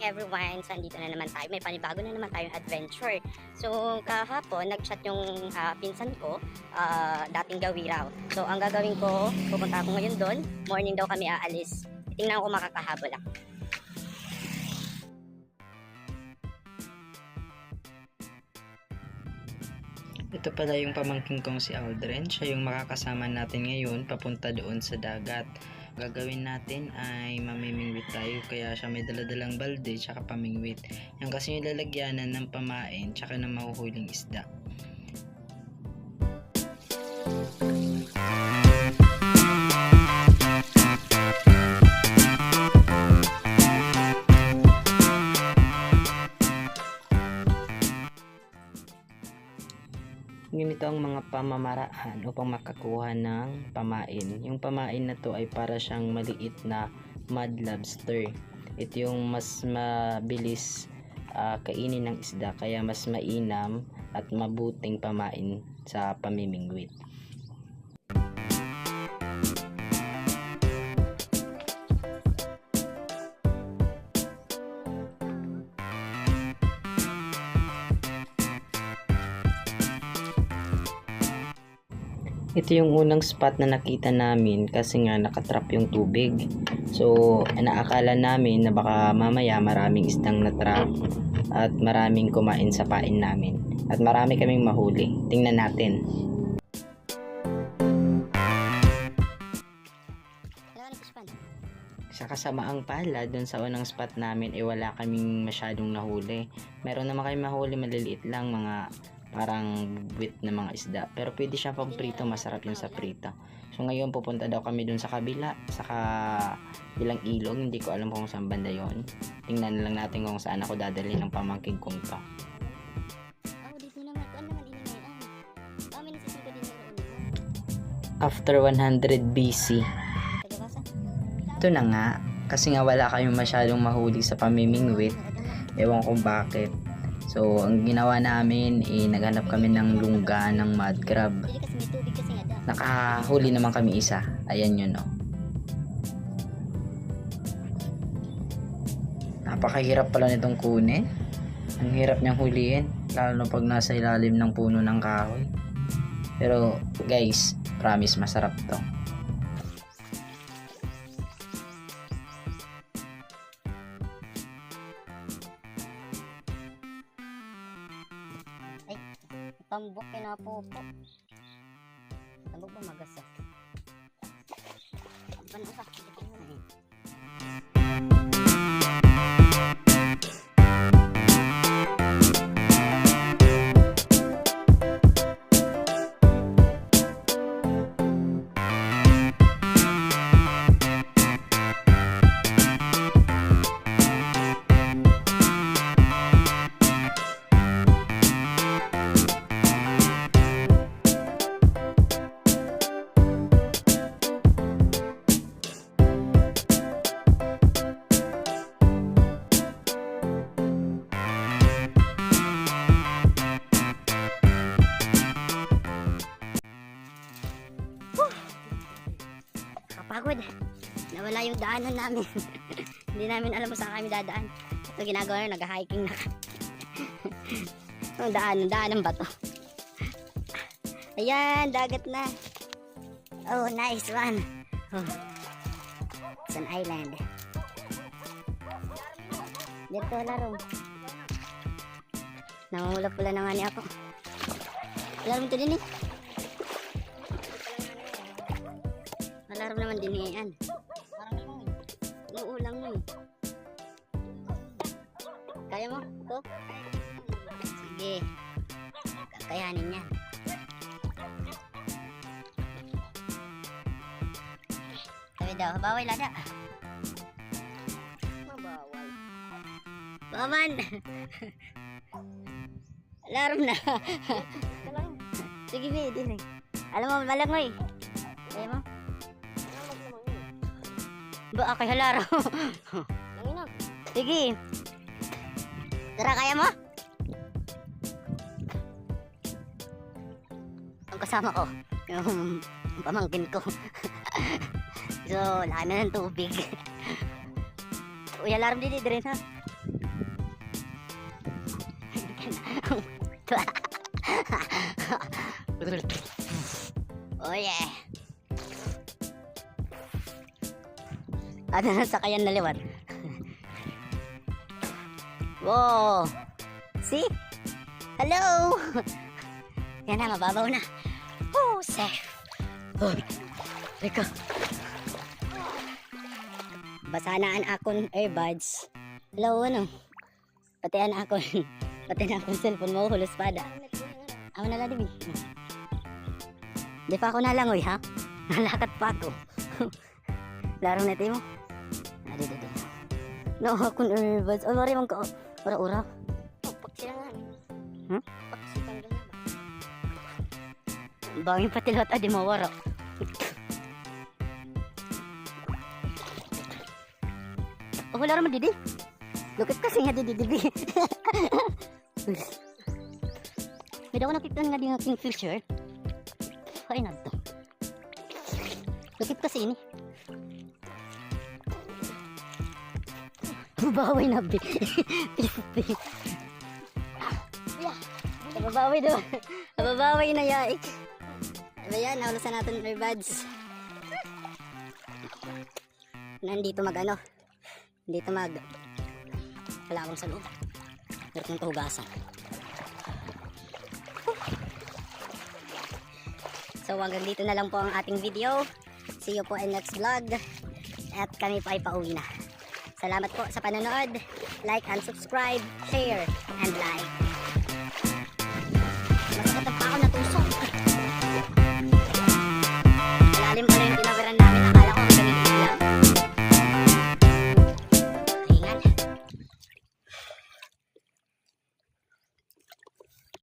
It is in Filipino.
everyone. So, andito na naman tayo. May panibago na naman tayong adventure. So, kahapon, nag-chat yung pinsan ko, dating gawi raw. So, ang gagawin ko, pupunta ako ngayon doon. Morning daw kami aalis. Tingnan ko makakahabol ako. Ito pala yung pamangkin kong si Aldrin. Siya yung makakasama natin ngayon papunta doon sa dagat. Gagawin natin ay mamimingwit tayo, kaya siya may daladalang balde tsaka pamingwit. Yan kasi yung lalagyanan ng pamain tsaka ng mahuhuling isda. Ganito ang mga pamamaraan upang makakuha ng pamain. Yung pamain na to ay para siyang maliit na mud lobster. Ito yung mas mabilis kainin ng isda, kaya mas mainam at mabuting pamain sa pamimingwit. Ito yung unang spot na nakita namin kasi nga nakatrap yung tubig. So, inaakala namin na baka mamaya maraming isdang natrap at maraming kumain sa pain namin. At marami kaming mahuli. Tingnan natin. Sa kasamaang pala, dun sa unang spot namin, wala kaming masyadong nahuli. Meron naman kaming mahuli, maliliit lang, mga parang buwit na mga isda, pero pwede siya pang prito, masarap yun sa prito. So ngayon pupunta daw kami dun sa kabila, saka bilang ilog, hindi ko alam kung saan banda yon. Tingnan na lang natin kung saan ako dadali ng pamangkin kong to. After 100 BC, ito na nga, kasi nga wala kayong masyadong mahuli sa pamimingwit, ewan ko bakit. So, ang ginawa namin, naghanap kami ng lungga ng mud crab. Nakahuli naman kami isa. Ayan yun, oh. Napakahirap pala nitong kunin. Ang hirap niyang huliin, lalo na pag nasa ilalim ng puno ng kahoy. Pero, guys, promise masarap to. Tambok kinapopo. Tambok ba magasa? Panusa. Pagod. Nawala yung daanan namin. Hindi namin alam kung saan kami dadaan. Ito ginagawa na, nag-hiking na. Ang daanan ba to? Ayan, dagat na. Oh, nice one. Oh. It's an island. Dito laro. Namumula pula na nga niya ako. Laro mo ito din eh. Alarm naman din yan. Uulang mo eh. Kaya mo? Ito? Sige. Kakayanin yan. Sabi daw, bawal lada. Mabawal. Baman! Alarm na. Sige, be, din eh. Alam mo, malag mo eh. Kaya mo? Ba, kay halaro. Sige. Tara, kaya mo? Ang kasama ko, yung pamangkin ko. So, laki na ng tubig. Uy, alarm din rin ha. Oh yeah. Ano na sakayan na liwan? Wow. See? Hello. Yan na, mababaw na. Oh, safe. Oh, teka. Basa na ang akong earbuds. Hello, ano? Pati ang akong, pati na akong cellphone mo, hulos pada. Ako na lang, di pa ako nalangoy, ha? Nalakat pa ako. Larong na mo. Adi. No, akong earbuds. Oh, mari mong ka. Ura-ura. Pagsilangan. Hmm? Pagsikan doon na ba? Bangin patilot, adi mawara. Oh, wala naman, Didi. Lukit kasi nga, Didi. May daw ko nakita nga din aking future. Ay na to. Lukit kasi ini. Babaway na, bi. Babaway daw. Babaway na, yaik. Ano yan, naulasan natin ng earbuds. Nandito mag-ano. Dito kalawang sa loob. Meron kong tuhugasan. So hanggang dito na lang po ang ating video. See you po in next vlog. At kami po ay pauwi na. Salamat po sa panonood. Like and subscribe. Share.